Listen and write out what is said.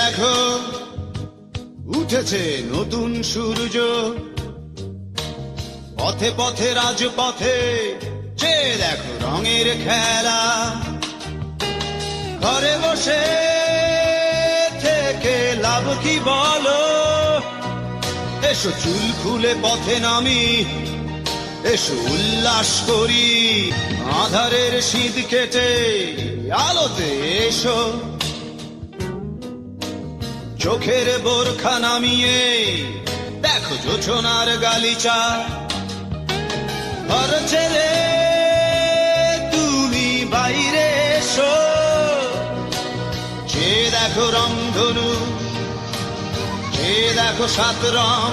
দেখো উঠেছে নতুন সূর্য, পথে পথে রাজপথে যে দেখো রঙের খেলা। ঘরে বসে থেকে লাভ কি বলো, এসো চুল খুলে পথে নামি, এসো উল্লাস করি। আধারের শীত কেটে আলোতে এসো, চোখের বোরখা নামিয়ে দেখো জোছনার গালিচা। ঘর ছেড়ে তুমি বাইরে এসো, যে দেখো রংধনু, যে দেখো সাত রং।